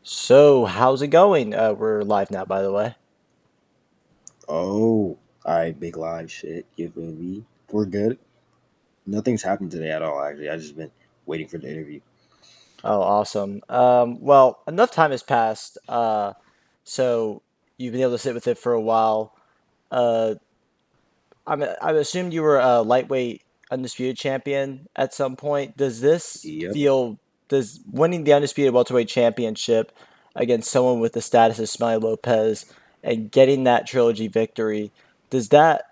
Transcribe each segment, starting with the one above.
So, how's it going? We're live now, by the way. Oh, all right, big live shit. You feel me? We're good. Nothing's happened today at all. Actually, I just been waiting for the interview. Oh, awesome. Well, enough time has passed. So you've been able to sit with it for a while. Uh, I assumed you were a lightweight undisputed champion at some point. Yep. Does winning the undisputed welterweight championship against someone with the status of Smelly Lopez and getting that trilogy victory, does that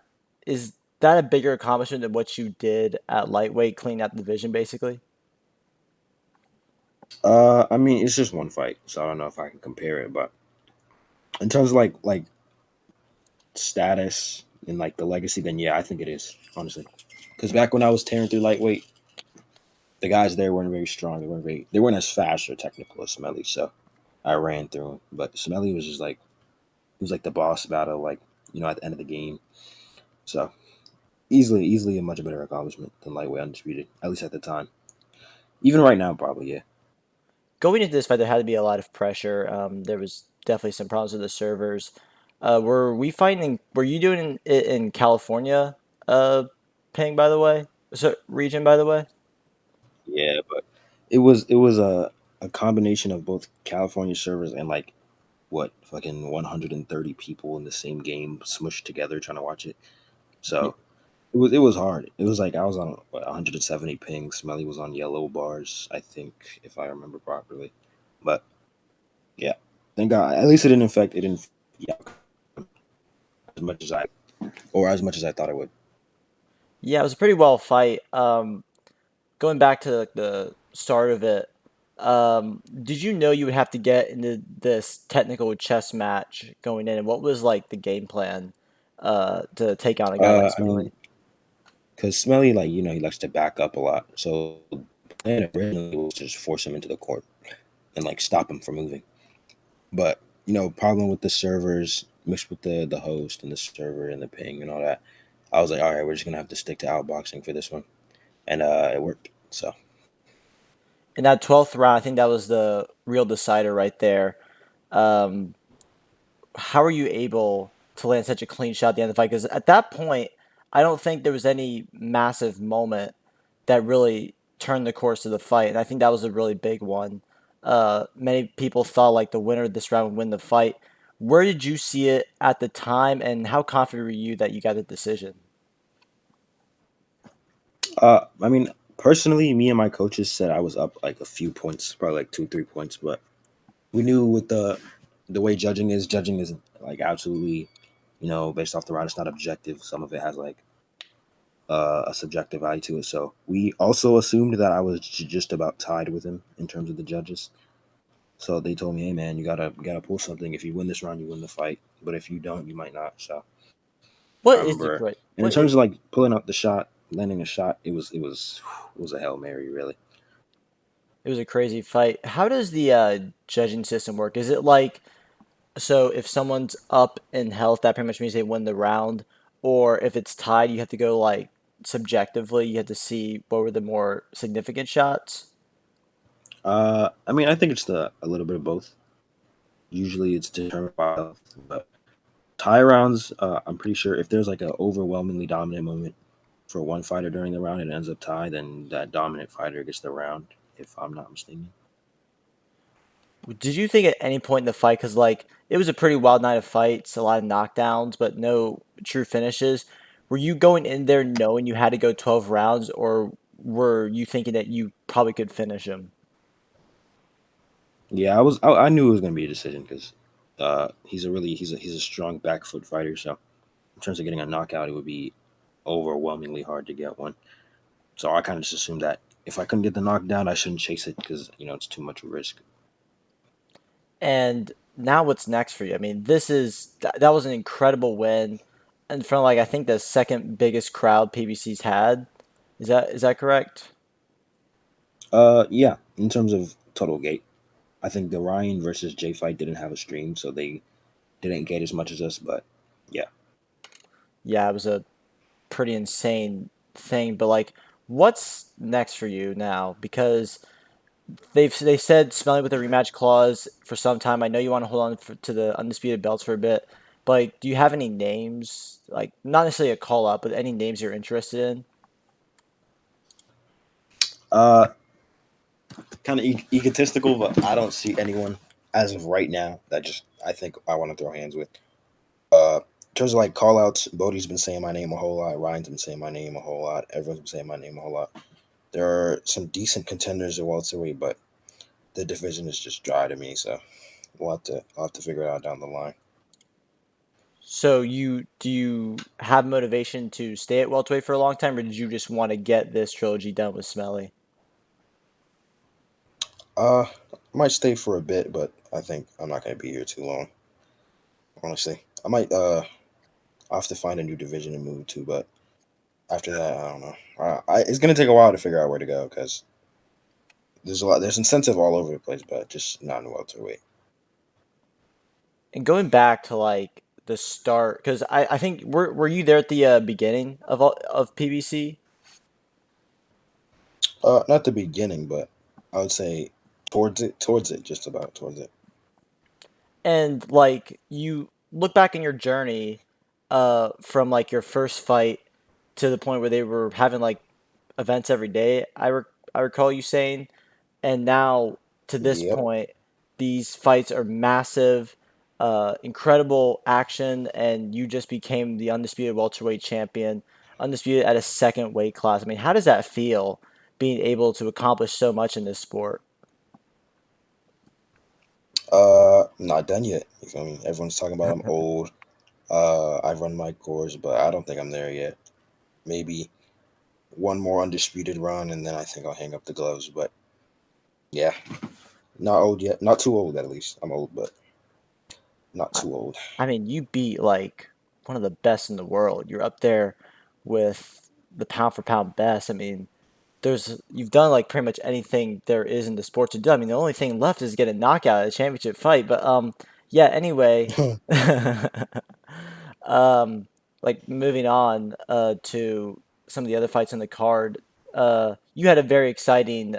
is that a bigger accomplishment than what you did at lightweight, cleaning out the division, basically? I mean, it's just one fight, so I don't know if I can compare it. But in terms of like status and like the legacy, then yeah, I think it is honestly. Because back when I was tearing through lightweight, the guys there weren't very strong. They weren't as fast or technical as Smelly. So I ran through him. But Smelly was just like he was like the boss battle, like at the end of the game. So easily a much better accomplishment than lightweight undisputed, at least at the time. Even right now, probably, yeah. Going into this fight, there had to be a lot of pressure. There was definitely some problems with the servers. Were you doing it in California? Ping, by the way, so region, by the way. Yeah, but it was a combination of both California servers and like what fucking 130 people in the same game smushed together trying to watch it. Y- So it was hard. It was like I was on 170 ping. Smelly was on yellow bars, I think, if I remember properly. But yeah, thank God. At least it didn't yeah, as much as I thought it would. Yeah, it was a pretty well fight. Going back to like, the start of it, did you know you would have to get into this technical chess match going in, and what was like the game plan to take on a guy like I mean, Smelly? because Smelly, like he likes to back up a lot. So the plan originally was to just force him into the court and like stop him from moving. But problem with the servers mixed with the host and the server and the ping and all that. I was like, all right, we're just gonna have to stick to outboxing for this one, and it worked. So In that 12th round, I think that was the real decider right there. Um, how are you able to land such a clean shot at the end of the fight? Because at that point, I don't think there was any massive moment that really turned the course of the fight, and I think that was a really big one. Many people thought like the winner of this round would win the fight. Where did you see it at the time, and how confident were you that you got the decision? I mean, personally, me and my coaches said I was up like a few points, probably like 2 3 points, but we knew with the way judging is like absolutely based off the round. It's not objective. Some of it has like a subjective value to it. So we also assumed that I was just about tied with him in terms of the judges. So they told me, "Hey man, you gotta pull something. If you win this round, you win the fight. But if you don't, you might not." So What I is the remember, great? and in terms of like pulling out the shot, landing a shot, it was a hail mary, really. It was a crazy fight. How does the judging system work? Is it like so if someone's up in health, that pretty much means they win the round, or if it's tied, you have to go like subjectively, you have to see what were the more significant shots. I mean, I think it's a little bit of both. Usually, it's determined by health, but tie rounds, I'm pretty sure if there's like an overwhelmingly dominant moment for one fighter during the round and it ends up tie, then that dominant fighter gets the round, if I'm not mistaken. Did you think at any point in the fight, because like it was a pretty wild night of fights, a lot of knockdowns, but no true finishes, were you going in there knowing you had to go 12 rounds, or were you thinking that you probably could finish him? Yeah, I knew it was gonna be a decision because he's a strong back foot fighter. So in terms of getting a knockout, it would be overwhelmingly hard to get one. So I kind of just assumed that if I couldn't get the knockdown, I shouldn't chase it because it's too much risk. And now what's next for you? I mean, that was an incredible win, and from like I think the second biggest crowd PBC's had. Is that correct? Yeah, in terms of total gate, I think the Ryan versus Jay fight didn't have a stream, so they didn't gate as much as us. But yeah, Yeah, it was a pretty insane thing. But like, what's next for you now? Because they said Smelly with a rematch clause for some time. I know you want to hold on to the undisputed belts for a bit, but like, do you have any names? Like, not necessarily a call out, but any names you're interested in? Uh, kind of egotistical, but I don't see anyone as of right now that just I think I want to throw hands with. In terms of like call outs, Bodie's been saying my name a whole lot. Ryan's been saying my name a whole lot. Everyone's been saying my name a whole lot. There are some decent contenders at welterweight, but the division is just dry to me. So I'll have to figure it out down the line. So you have motivation to stay at welterweight for a long time, or did you just want to get this trilogy done with Smelly? I might stay for a bit, but I think I'm not gonna be here too long. Honestly, I might I'll have to find a new division to move to, but after that, I don't know. It's gonna take a while to figure out where to go because there's incentive all over the place, but just not in welterweight. And going back to like the start, because I think were you there at the beginning of PBC? Not the beginning, but I would say towards it, just about towards it. And like you look back in your journey from like your first fight to the point where they were having like events every day. I recall you saying, and now to this Yep. point, these fights are massive, incredible action, and you just became the undisputed welterweight champion, undisputed at a second weight class. I mean, how does that feel being able to accomplish so much in this sport? Not done yet. You feel me? Everyone's talking about I'm old. I run my course, but I don't think I'm there yet. Maybe one more undisputed run, and then I think I'll hang up the gloves. But yeah, not old yet. Not too old, at least. I'm old, but not I, too old. I mean, you beat like one of the best in the world. You're up there with the pound for pound best. I mean, there's you've done like pretty much anything there is in the sport to do. I mean, the only thing left is get a knockout at a championship fight. But yeah. Anyway, um, like moving on to some of the other fights in the card. You had a very exciting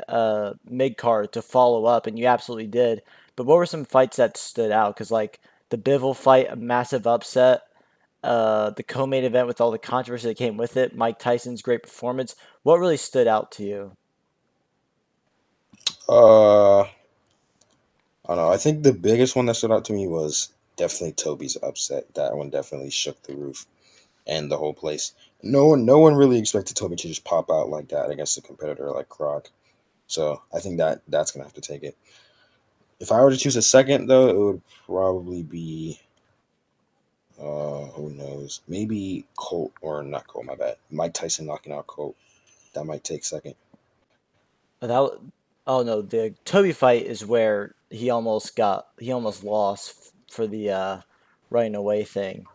mid card to follow up, and you absolutely did. But what were some fights that stood out? Because like the Bivol fight, a massive upset. The co-main event with all the controversy that came with it, Mike Tyson's great performance. What really stood out to you? I don't know. I think the biggest one that stood out to me was definitely Toby's upset. That one definitely shook the roof and the whole place. No one really expected Toby to just pop out like that against a competitor like Croc. So I think that's gonna have to take it. If I were to choose a second though, it would probably be who knows? Maybe Colt or not Colt, my bad. Mike Tyson knocking out Colt. That might take second. That oh no, the Toby fight is where he almost lost for the running away thing.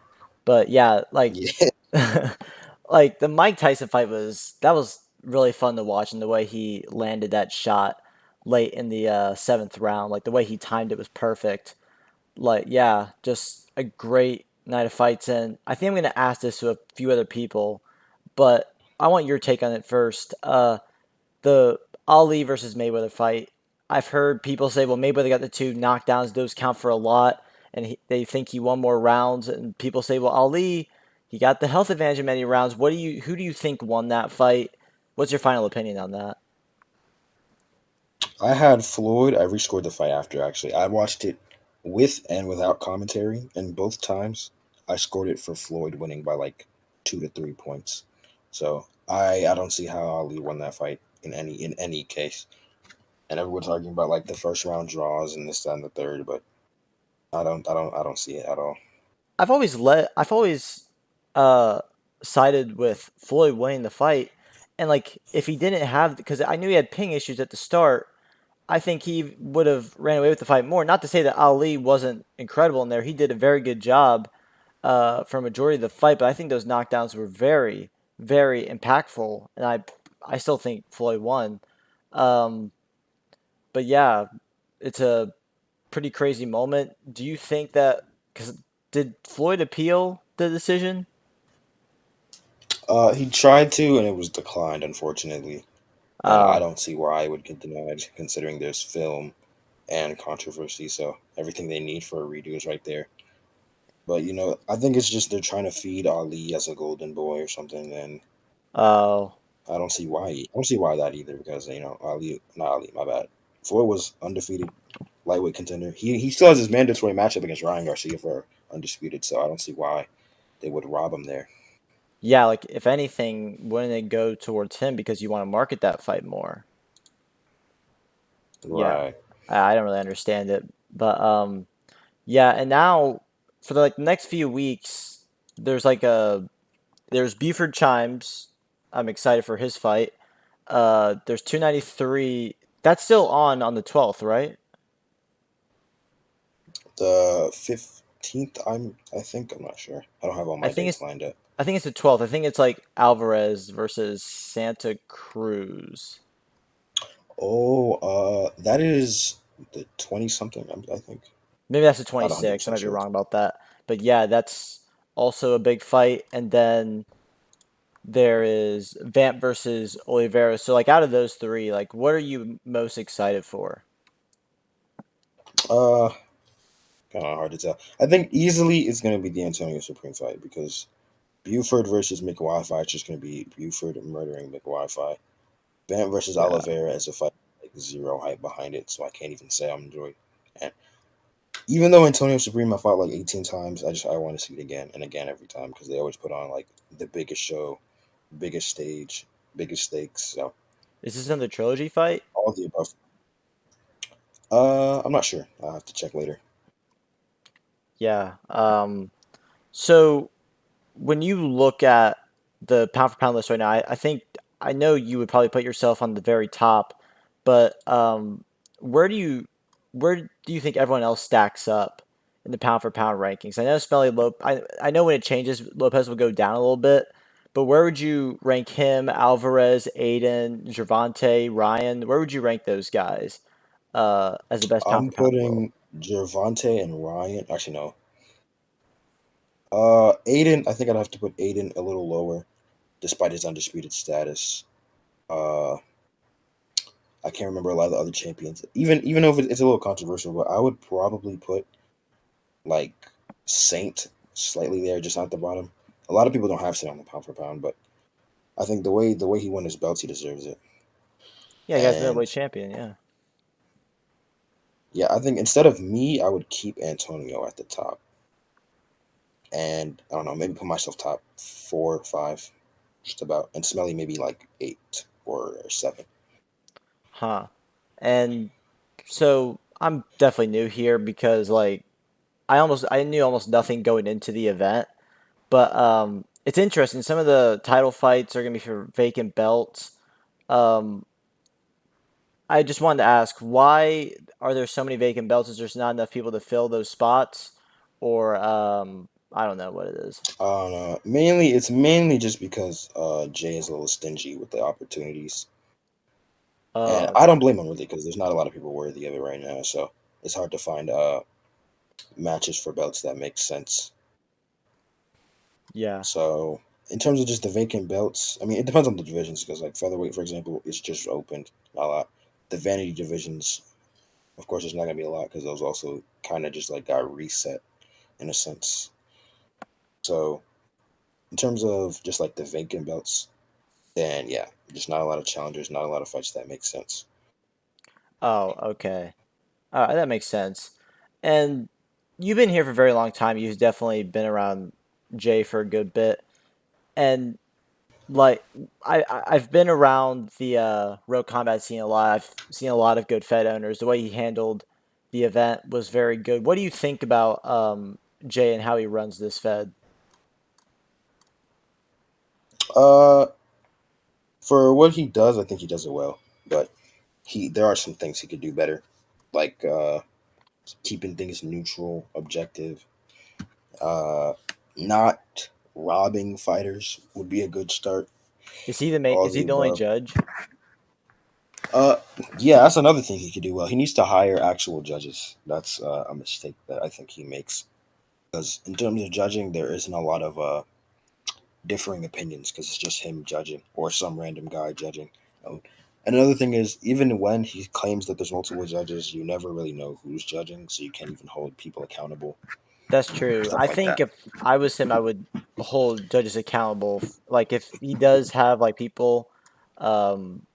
But yeah, like Yeah. like the Mike Tyson fight was really fun to watch, and the way he landed that shot late in the seventh round, like the way he timed it was perfect. Like yeah, just a great night of fights, and I think I'm gonna ask this to a few other people, but I want your take on it first. The Ali versus Mayweather fight. I've heard people say, well, Mayweather got the two knockdowns; those count for a lot, and they think he won more rounds. And people say, well, Ali, he got the health advantage in many rounds. Who do you think won that fight? What's your final opinion on that? I had Floyd. I rescored the fight after actually. I watched it with and without commentary, and both times I scored it for Floyd winning by like 2 to 3 points. So I don't see how Ali won that fight in any case. And everyone's arguing about like the first round draws and this, that, and the third, but I don't see it at all. I've always uh sided with Floyd winning the fight, and like if he didn't have, because I knew he had ping issues at the start, I think he would have ran away with the fight more. Not to say that Ali wasn't incredible in there. He did a very good job for a majority of the fight, but I think those knockdowns were very, very impactful, and I still think Floyd won. Um, but yeah, it's a pretty crazy moment. Do you think that because did Floyd appeal the decision? He tried to, and it was declined, unfortunately. and Uh, I don't see why I would get denied considering there's film and controversy. So everything they need for a redo is right there. But I think it's just they're trying to feed Ali as a golden boy or something, and oh, I don't see why. I don't see why that either because Ali, not Ali, my bad. Floyd was undefeated lightweight contender. He still has his mandatory matchup against Ryan Garcia for undisputed. So I don't see why they would rob him there. yeah. Like if anything, wouldn't it go towards him because you want to market that fight more? Yeah, Right. I don't really understand it, but yeah. And now for the next few weeks, there's there's Buford Chimes. I'm excited for his fight. There's 293. That's still on the 12th, right? The 15th, I think I'm not sure. I don't have all I my think dates it's lined up. I think it's the 12th. I think it's like Alvarez versus Santa Cruz. Oh, that is the 20 something. I think. Maybe that's the Not 100 26th. I percent might be sure. wrong about that. But yeah, that's also a big fight. And then there is Vamp versus Oliveira. So like out of those three, like what are you most excited for? Uh, Kind of hard to tell. I think easily it's going to be the Antonio Supreme fight because Buford versus McWifi is just going to be Buford murdering McWifi. Bam versus Yeah. Oliveira is a fight like zero hype behind it, so I can't even say I'm enjoying. And even though Antonio Supreme I fought like 18 times, I want to see it again and again every time because they always put on like the biggest show, biggest stage, biggest stakes. So Is this another trilogy fight? all of the above. I'm not sure. I'll have to check later. Yeah. So when you look at the pound for pound list right now, I think I know you would probably put yourself on the very top, but where do you where do you think everyone else stacks up in the pound for pound rankings? I know Smelly Lopez. I know when it changes, Lopez will go down a little bit, but where would you rank him? Alvarez, Aiden, Gervonta, Ryan. Where would you rank those guys as the best pound I'm for pound in the world? putting Gervonta and Ryan. Actually, no. Aiden. I think I'd have to put Aiden a little lower, despite his undisputed status. Uh, I can't remember a lot of the other champions. Even though it's a little controversial, but I would probably put like Saint slightly there, just not at the bottom. A lot of people don't have Saint on the pound for pound, but I think the way he won his belts, he deserves it. Yeah, you guys middleweight And champion. Yeah. yeah, I think instead of me, I would keep Antonio at the top, and I don't know, maybe put myself top 4 or 5, just about, and Smelly maybe like 8 or 7. Huh. And so I'm definitely new here because I knew almost nothing going into the event, but it's interesting. Some of the title fights are gonna be for vacant belts. Um, I just wanted to ask, why are there so many vacant belts? Is there just not enough people to fill those spots, or I don't know what it is. I don't know. It's mainly just because Jay is a little stingy with the opportunities. And Oh, I okay. don't blame him really because there's not a lot of people worthy of it right now. So it's hard to find matches for belts that make sense. Yeah. So in terms of just the vacant belts, I mean it depends on the divisions because like featherweight, for example, it's just opened not a lot. The vanity divisions, of course, there's not gonna be a lot because those also kind of just like got reset in a sense. So in terms of just like the vacant belts, then yeah, just not a lot of challengers, not a lot of fights that make sense. Oh, okay. That makes sense. And you've been here for a very long time. You've definitely been around Jay for a good bit. And like I've been around the road combat scene a lot. I've seen a lot of good Fed owners. The way he handled the event was very good. What do you think about Jay and how he runs this Fed? Uh, for what he does, I think he does it well, but there are some things he could do better, like keeping things neutral, objective. Uh, Not robbing fighters would be a good start. Is he the main? All Is the he the only above. judge? Uh, yeah, that's another thing he could do well. He needs to hire actual judges. That's a mistake that I think he makes because in terms of judging, there isn't a lot of differing opinions because it's just him judging or some random guy judging. Um, another thing is, even when he claims that there's multiple judges, you never really know who's judging, so you can't even hold people accountable. That's true. Stuff I like think that. if I was him, I would hold judges accountable. Like if he does have like people um,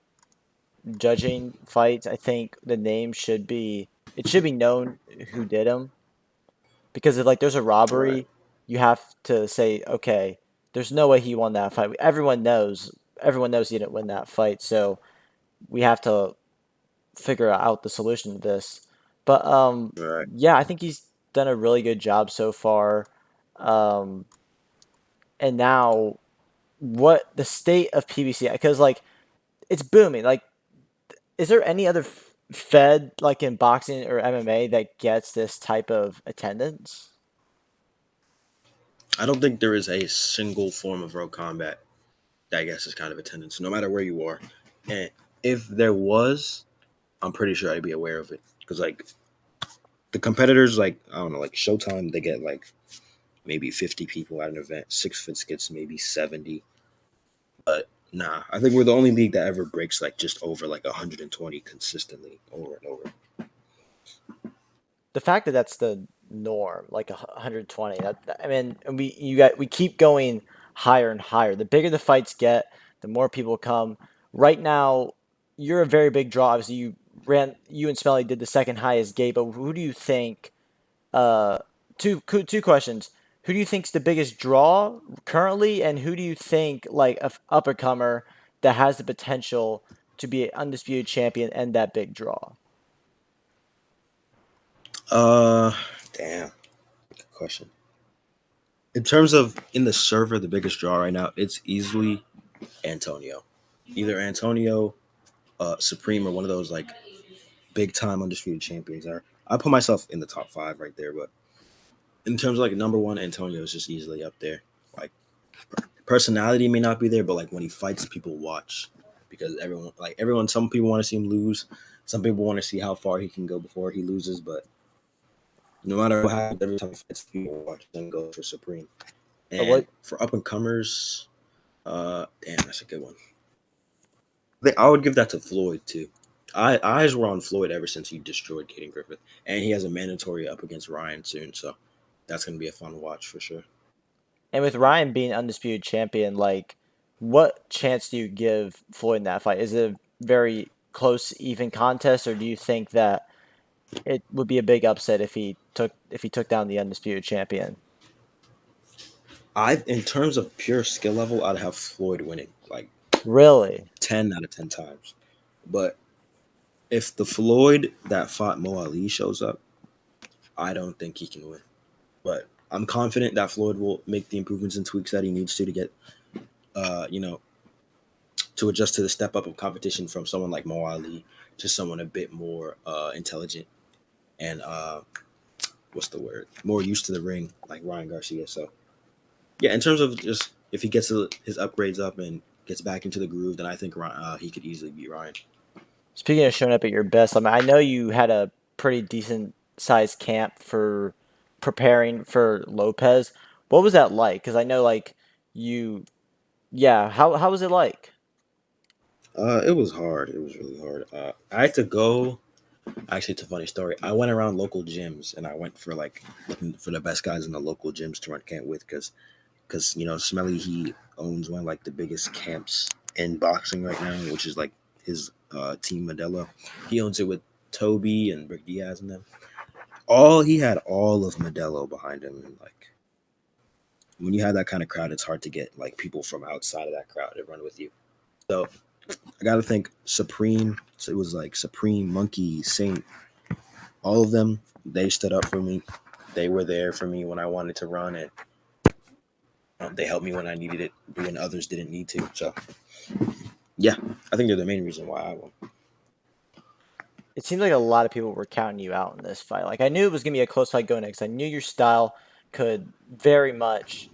judging fights, I think the name should be it should be known who did them. Because if like there's a Right. robbery, you have to say, okay, there's no way he won that fight. Everyone knows he didn't win that fight, so we have to figure out the solution to this. But Right. yeah, I think he's done a really good job so far. Um, and now what the state of PBC, because like it's booming. Like, is there any other Fed like in boxing or MMA that gets this type of attendance? I don't think there is a single form of road combat that I guess is kind of attendance, no matter where you are. And if there was, I'm pretty sure I'd be aware of it because like the competitors, like I don't know, like Showtime, they get like maybe 50 people at an event. Six Fits gets maybe 70. But nah, I think we're the only league that ever breaks like just over like 120 consistently over and over. The fact that that's the norm, like 120, I mean, and we keep going higher and higher. The bigger the fights get, the more people come. Right now, you're a very big draw. Obviously, you and Smelly did the second highest gate, but who do you think? Uh, two questions. Who do you think's the biggest draw currently, and who do you think like a up and comer that has the potential to be an undisputed champion and that big draw? Uh, damn, good question. In terms of in the server, the biggest draw right now, it's easily Antonio. Either Antonio, Supreme, or one of those like big time undisputed champions. I put myself in the top five right there, but in terms of like number one, Antonio is just easily up there. Like personality may not be there, but like when he fights, people watch because everyone, some people want to see him lose. Some people want to see how far he can go before he loses, but no matter what happens, every time he fights, people watch him go for Supreme. And What for up and comers, damn, that's a good one. I would give that to Floyd too. Eyes were on Floyd ever since he destroyed Caden Griffith, and he has a mandatory up against Ryan soon, so that's gonna be a fun watch for sure. And with Ryan being undisputed champion, like, what chance do you give Floyd in that fight? Is it a very close, even contest, or do you think that it would be a big upset if he took down the undisputed champion? In terms of pure skill level, I'd have Floyd winning like Really? 10 out of 10 times. But if the Floyd that fought Mo Ali shows up, I don't think he can win. But I'm confident that Floyd will make the improvements and tweaks that he needs to get, you know, to adjust to the step up of competition from someone like Mo Ali to someone a bit more intelligent and what's the word? More used to the ring, like Ryan Garcia. So yeah, in terms of just if he gets his upgrades up and gets back into the groove, then I think he could easily beat Ryan. Speaking of showing up at your best, I mean, I know you had a pretty decent sized camp for preparing for Lopez. What was that like? Because I know, like, you, yeah, how was it like? It was hard. It was really hard. I had to go. Actually, it's a funny story. I went around local gyms and I went for like looking for the best guys in the local gyms to run camp with because Smelly he owns one of like the biggest camps in boxing right now, which is like his team Modelo. He owns it with Toby and Rick Diaz and them. He had all of Modelo behind him, and like when you have that kind of crowd, it's hard to get like people from outside of that crowd to run with you. So I got to think Supreme. So it was like Supreme, Monkey, Saint, all of them. They stood up for me. They were there for me when I wanted to run, and they helped me when I needed it, when others didn't need to. So yeah, I think they're the main reason why I won. It seems like a lot of people were counting you out in this fight. Like I knew it was gonna be a close fight going in because I knew your style could very much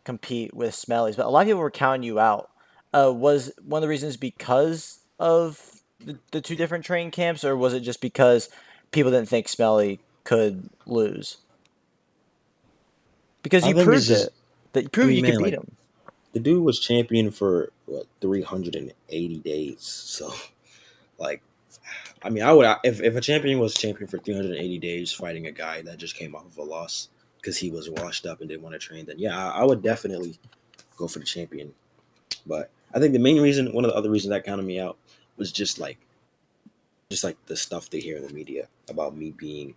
compete with Smelly's, but a lot of people were counting you out. Was one of the reasons because of the two different training camps, or was it just because people didn't think Smelly could lose? Because I you think it's proved just, it. That you I proved mean, you could man, beat like him. the dude was champion for what 380 days. So like, I mean, I would if a champion was champion for 380 days fighting a guy that just came off of a loss because he was washed up and didn't want to train, then yeah, I would definitely go for the champion. But I think the main reason, one of the other reasons that counted me out was just like the stuff they hear in the media about me being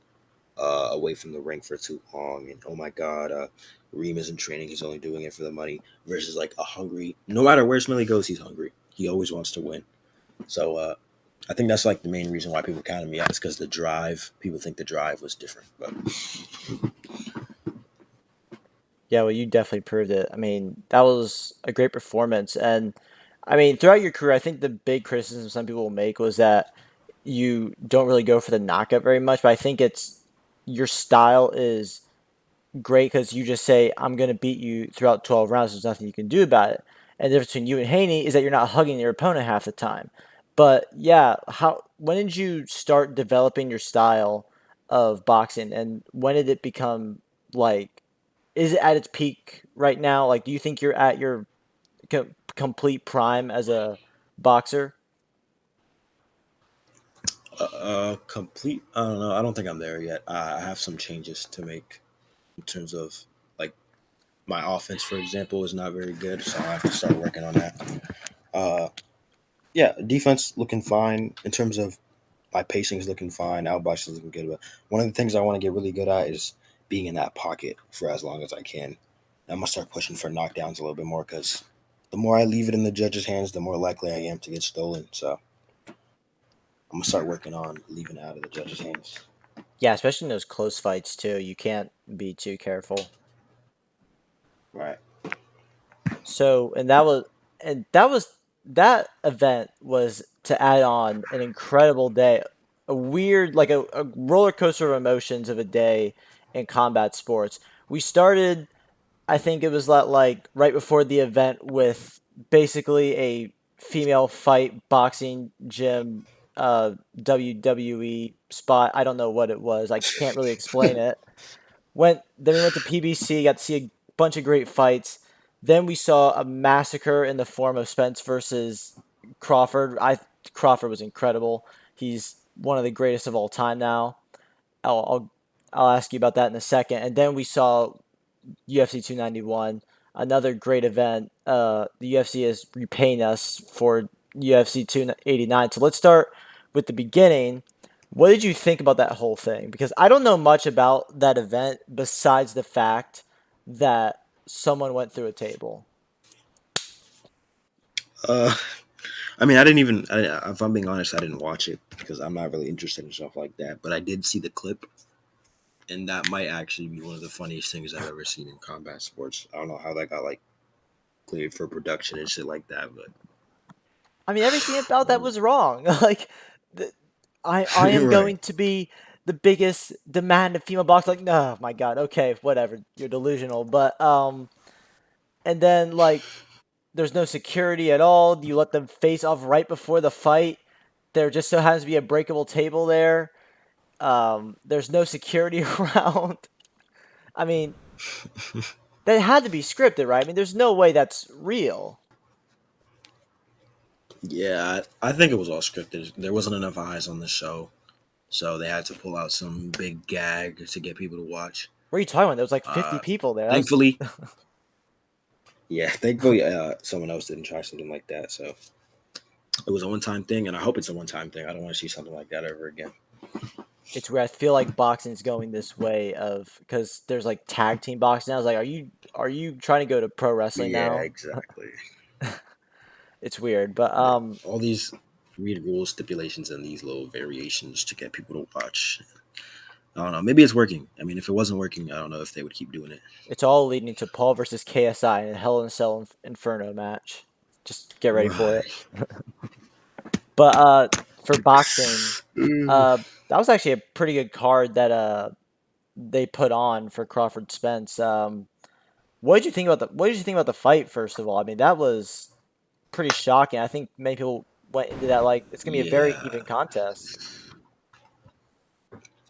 away from the ring for too long, and oh my god, Reem isn't training; he's only doing it for the money. Versus like a hungry, no matter where Smelly goes, he's hungry. He always wants to win. So I think that's like the main reason why people counted me out is because the drive. People think the drive was different, but Yeah, well, you definitely proved it. I mean, that was a great performance. And I mean, throughout your career, I think the big criticism some people will make was that you don't really go for the knockout very much. But I think it's your style is great because you just say, I'm going to beat you throughout 12 rounds. There's nothing you can do about it. And the difference between you and Haney is that you're not hugging your opponent half the time. But yeah, when did you start developing your style of boxing, and when did it become like, is it at its peak right now? Like, do you think you're at your complete prime as a boxer? complete. I don't know. I don't think I'm there yet. I have some changes to make in terms of like my offense, for example, is not very good, so I have to start working on that. Uh, yeah, defense looking fine in terms of my pacing is looking fine. Outbox is looking good, but one of the things I want to get really good at is being in that pocket for as long as I can. I'm gonna start pushing for knockdowns a little bit more because the more I leave it in the judge's hands, the more likely I am to get stolen. So I'm gonna start working on leaving it out of the judge's hands. Yeah, especially in those close fights too. You can't be too careful. Right. So, that event was, to add on, an incredible day, a weird, like a roller coaster of emotions of a day in combat sports. We started, I think it was like right before the event, with basically a female fight boxing gym WWE spot. I don't know what it was. I can't really explain it. We went to PBC, got to see a bunch of great fights. Then we saw a massacre in the form of Spence versus Crawford. Crawford was incredible. He's one of the greatest of all time now. I'll I'll, I'll ask you about that in a second. And then we saw UFC 291, another great event. The UFC is repaying us for UFC 289. So let's start with the beginning. What did you think about that whole thing? Because I don't know much about that event besides the fact that someone went through a table. Uh, I mean, I didn't even. If I'm being honest, I didn't watch it because I'm not really interested in stuff like that. But I did see the clip, and that might actually be one of the funniest things I've ever seen in combat sports. I don't know how that got like cleared for production and shit like that, but I mean, everything about that um, was wrong. Like, the, I am right. going to be the biggest demand of female box. Like, no, my God, okay, whatever, you're delusional. But and then like, there's no security at all. You let them face off right before the fight. There just so happens to be a breakable table there. There's no security around. I mean, that had to be scripted, right? I mean, there's no way that's real. Yeah, I think it was all scripted. There wasn't enough eyes on the show, so they had to pull out some big gag to get people to watch. What are you talking about? There was like 50 Uh, people there. That was thankfully, yeah, thankfully, someone else didn't try something like that. So it was a one-time thing, and I hope it's a one-time thing. I don't want to see something like that ever again. it's where I feel like boxing's going this way of, because there's like tag team boxing now. I was like, are you trying to go to pro wrestling Yeah, now? exactly. It's weird, but Yeah, all these weird rules, stipulations, and these little variations to get people to watch. I don't know. Maybe it's working. I mean, if it wasn't working, I don't know if they would keep doing it. it's all leading to Paul versus KSI in a Hell in a Cell Inferno match. Just get ready for it. Right. But for boxing, that was actually a pretty good card that they put on for Crawford Spence. What did you think about the fight, first of all? I mean, that was pretty shocking. I think many people went into that like it's gonna be a very Yeah, even contest.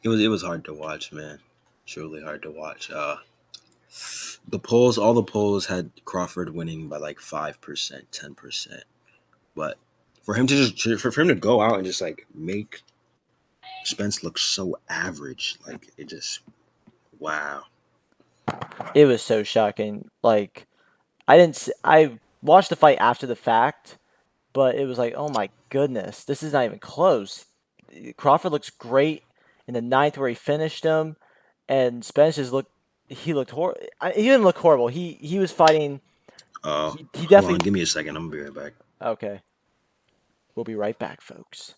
it was hard to watch, man. Truly hard to watch. all the polls had Crawford winning by like 5%, 10%. But for him to for him to go out and just like make Spence look so average, like it just wow. It was so shocking. Like I watched the fight after the fact, but it was like, oh my goodness, this is not even close. Crawford looks great in the ninth where he finished him, and Spence just looked. He looked horrible. He didn't look horrible. He was fighting. He Hold on, definitely. give me a second. I'm gonna be right back. Okay, we'll be right back, folks.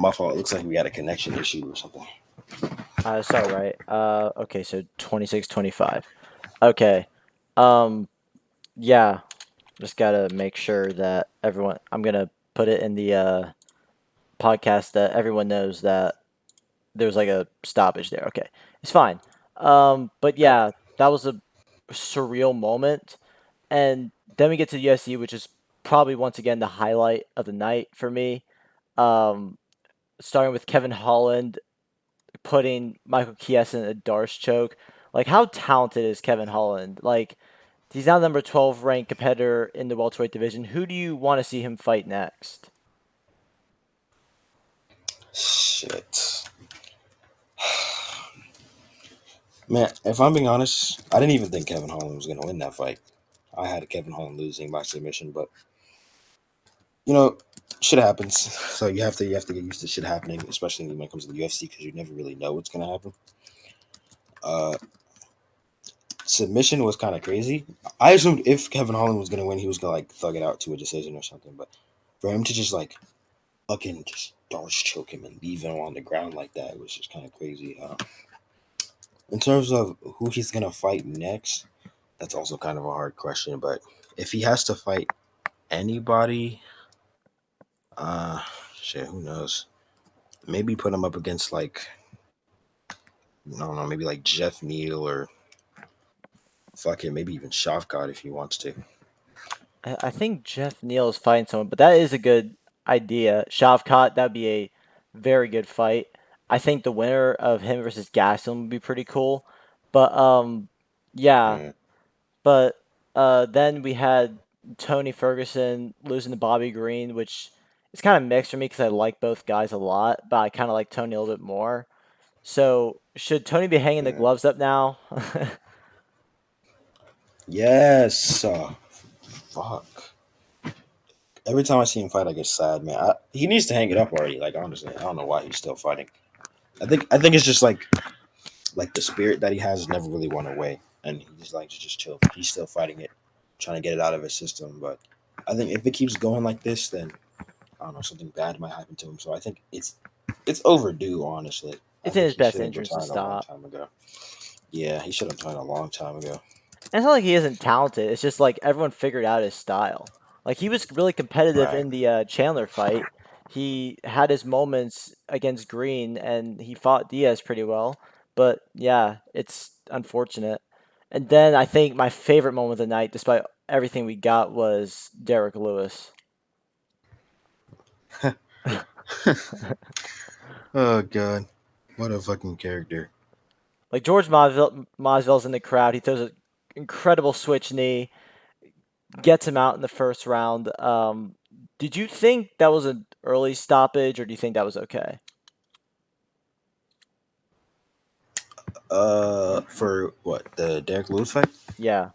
My fault. It looks like we got a connection issue or something. It's all right. Okay, so 26-25. Okay. Um, yeah, just gotta make sure that everyone. I'm gonna put it in the podcast that everyone knows that there's like a stoppage there. Okay, it's fine. But Yep. yeah, that was a surreal moment, and then we get to the UFC, which is probably once again the highlight of the night for me. Um, Starting with Kevin Holland putting Michael Chiesa in a Darce choke. Like, how talented is Kevin Holland? Like, he's now the number 12 ranked competitor in the welterweight division. Who do you want to see him fight next? Shit. Man, if I'm being honest, I didn't even think Kevin Holland was gonna win that fight. I had Kevin Holland losing by submission, but you know, shit happens. So you have to get used to shit happening, especially when it comes to the UFC because you never really know what's gonna happen. Uh, Submission was kind of crazy. I assumed if Kevin Holland was gonna win, he was gonna like thug it out to a decision or something. But for him to just like fucking just Darce choke him and leave him on the ground like that was just kind of crazy. In terms of who he's gonna fight next, that's also kind of a hard question. But if he has to fight anybody, uh, shit, who knows? Maybe put him up against like I don't know, maybe like Jeff Neal or fuck it, maybe even Shavkat if he wants to. I think Jeff Neal is fighting someone, but that is a good idea. Shavkat, that'd be a very good fight. I think the winner of him versus Gastelum would be pretty cool. But yeah. Yeah, But then we had Tony Ferguson losing to Bobby Green, which is kind of mixed for me because I like both guys a lot, but I kind of like Tony a little bit more. So should Tony be hanging the yeah. gloves up now? Yes. Fuck. Every time I see him fight, I get sad, man. He needs to hang it up already. Like honestly, I don't know why he's still fighting. I think it's just like the spirit that he has never really went away, and he just likes to just chill. He's still fighting it, trying to get it out of his system. But I think if it keeps going like this, then I don't know, something bad might happen to him. So I think it's overdue. Honestly, I It's in think his he best should have interest to retired a long stop. time ago. Yeah, he should have retired a long time ago. And it's not like he isn't talented. It's just like everyone figured out his style. Like he was really competitive Right. in the Chandler fight. He had his moments against Green, and he fought Diaz pretty well. But yeah, it's unfortunate. And then I think my favorite moment of the night, despite everything we got, was Derek Lewis. Oh god, what a fucking character. Like George Masvidal's in the crowd. He throws an incredible switch knee, gets him out in the first round. Did you think that was an early stoppage, or do you think that was okay? For what the Derek Lewis fight? Yeah.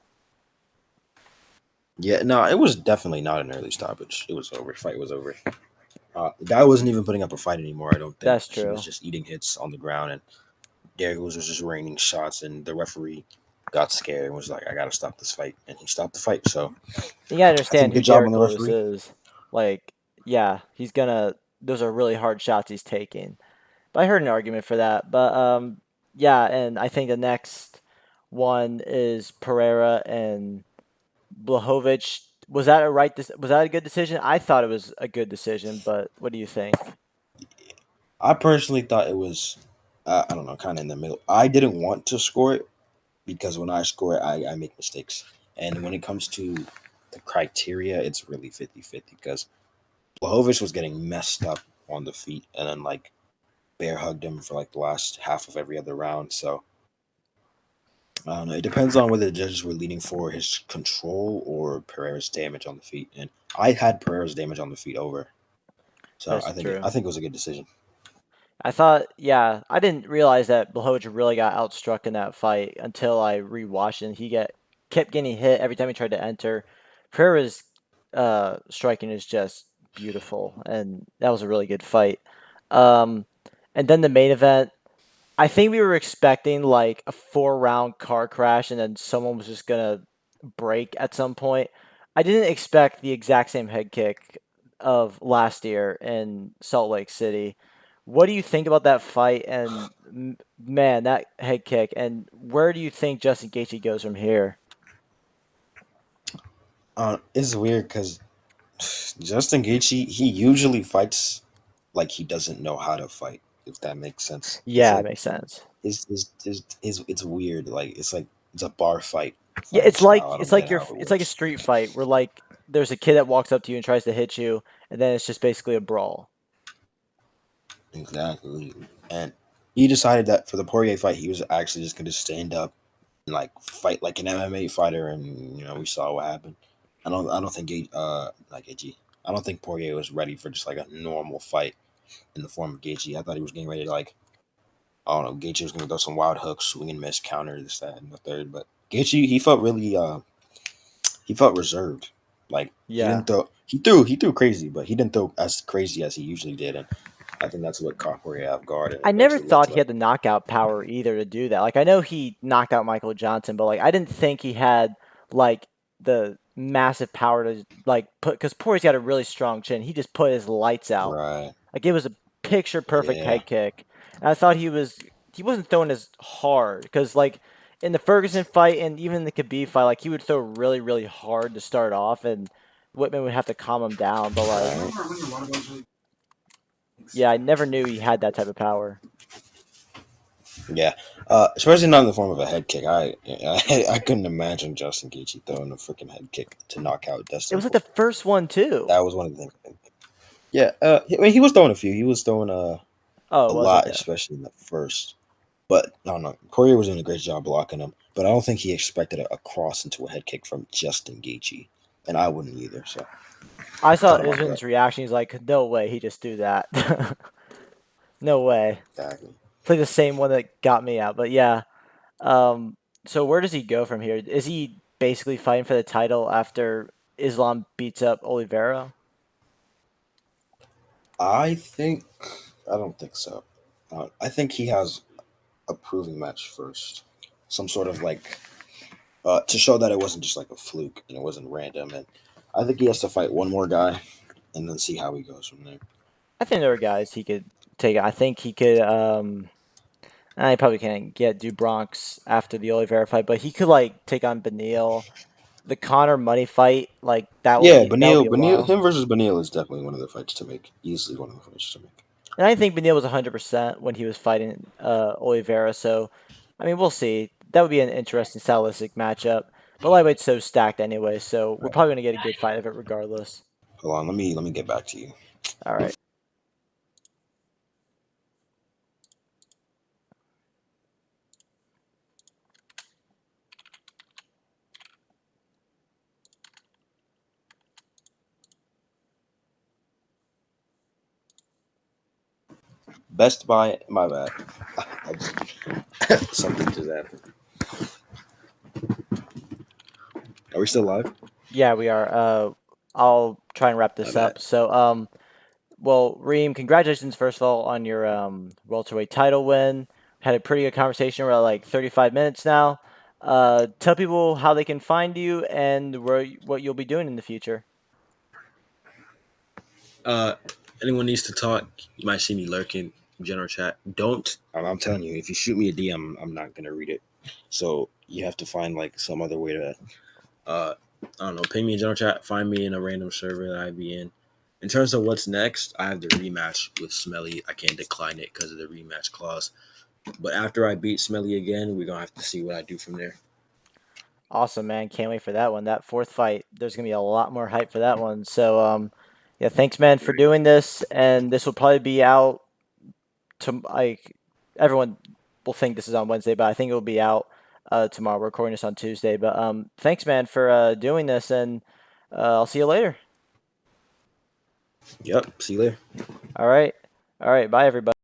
Yeah, no, it was definitely not an early stoppage. It was over. The fight was over. The guy wasn't even putting up a fight anymore. I don't think That's he was true. just eating hits on the ground, and Derrick was just raining shots, and the referee got scared and was like, "I gotta stop this fight," and he stopped the fight. So You gotta I understand think who good job on Derek the Lewis referee. is. Like, yeah, he's gonna. Those are really hard shots he's taking. But I heard an argument for that. But yeah, and I think the next one is Pereira and Blahovic. Was that a was that a good decision? I thought it was a good decision, but what do you think? I personally thought it was, I don't know, kind of in the middle. I didn't want to score it because when I score it, I make mistakes. And when it comes to the criteria, it's really 50-50 because Blahovic was getting messed up on the feet and then like bear hugged him for like the last half of every other round. So I don't know. It depends on whether the judges were leaning for his control or Pereira's damage on the feet. And I had Pereira's damage on the feet over. So That's I true. think it was a good decision. I thought, yeah, I didn't realize that Blachowicz really got outstruck in that fight until I rewatched it. And kept getting hit every time he tried to enter. Pereira's striking is just beautiful, and that was a really good fight. Um, and then the main event, I think we were expecting like a 4 round car crash, and then someone was just gonna break at some point. I didn't expect the exact same head kick of last year in Salt Lake City. What do you think about that fight? And man, that head kick. And where do you think Justin Gaethje goes from here? It's weird because Justin Gaethje, he usually fights like he doesn't know how to fight, if that makes sense. It's Yeah, it like makes sense. it's weird. Like it's a bar fight Yeah, fighting style. I it's don't get like how it it's like a works. street fight where like there's a kid that walks up to you and tries to hit you, and then it's just basically a brawl. Exactly. And he decided that for the Poirier fight, he was actually just going to stand up and like fight like an MMA fighter, and we saw what happened. I don't think like Gaethje. I don't think Poirier was ready for just like a normal fight in the form of Gaethje. I thought he was getting ready to like, I don't know, Gaethje was going to throw some wild hooks, swing and miss, counter this, that, and the third. But Gaethje, he felt reserved. Like he Yeah. didn't throw. He threw crazy, but he didn't throw as crazy as he usually did, and I think that's what caught Poirier off guard, and I never eventually led thought to he had like, the knockout power either to do that. Like I know he knocked out Michael Johnson, but like I didn't think he had like the massive power to like put because Poirier's got a really strong chin. He just put his lights out. right, Like it was a picture perfect yeah, head kick. And I thought he wasn't throwing as hard because like in the Ferguson fight and even the Khabib fight, like he would throw really hard to start off, and Whitman would have to calm him down. But like right, yeah, I never knew he had that type of power. yeah. Especially not in the form of a head kick. I couldn't imagine Justin Gaethje throwing a freaking head kick to knock out It Dustin was like the Poirier. first one too. That was one of the things. Yeah, I mean, he was throwing a few. He was throwing Oh, a it was lot, okay. especially in the first. But I don't know. Poirier was doing a great job blocking him, but I don't think he expected a cross into a head kick from Justin Gaethje, and I wouldn't either. So I saw caught him off guard. Usman's reaction. He's like, "No way, he just do that. No way." Exactly. It's like the same one that got me out. But yeah. Um. So where does he go from here? Is he basically fighting for the title after Islam beats up Oliveira? I think I don't think so. I think he has a proving match first, some sort of like to show that it wasn't just like a fluke and it wasn't random. And I think he has to fight one more guy and then see how he goes from there. I think there are guys he could take. I think he could. I probably can't get do Bronx after the Oliveira fight, but he could like take on Beneil. The Connor Money fight, like Yeah, that will be a Benil, while. him versus Benil is definitely one of the fights to make. Easily one of the fights to make. And I think Beneil was 100% when he was fighting Oliveira. So, I mean, we'll see. That would be an interesting stylistic matchup. But lightweight's so stacked anyway, so we're Right. probably going to get a good fight of it regardless. Hold on, let me get back to you. All right. Best Buy, my bad. Something to that. Are we still live? Yeah, we are. I'll try and wrap My this bad. up. So, well, Reem, congratulations first of all on your welterweight title win. Had a pretty good conversation. We're at like 35 minutes now. Tell people how they can find you and what you'll be doing in the future. Uh, anyone needs to talk, you might see me lurking in general chat. Don't. I'm telling you, if you shoot me a DM, I'm not gonna read it. So you have to find like some other way to, I don't know, ping me in general chat. Find me in a random server that I'd be in. In terms of what's next, I have the rematch with Smelly. I can't decline it because of the rematch clause. But after I beat Smelly again, we're gonna have to see what I do from there. Awesome, man. Can't wait for that one. That fourth fight, there's gonna be a lot more hype for that one. So, yeah, thanks, man, for doing this. And this will probably be out to like everyone will think this is on Wednesday, but I think it will be out tomorrow. We're recording this on Tuesday. But thanks, man, for doing this, and I'll see you later. Yep. See you later. All right, all right. Bye, everybody.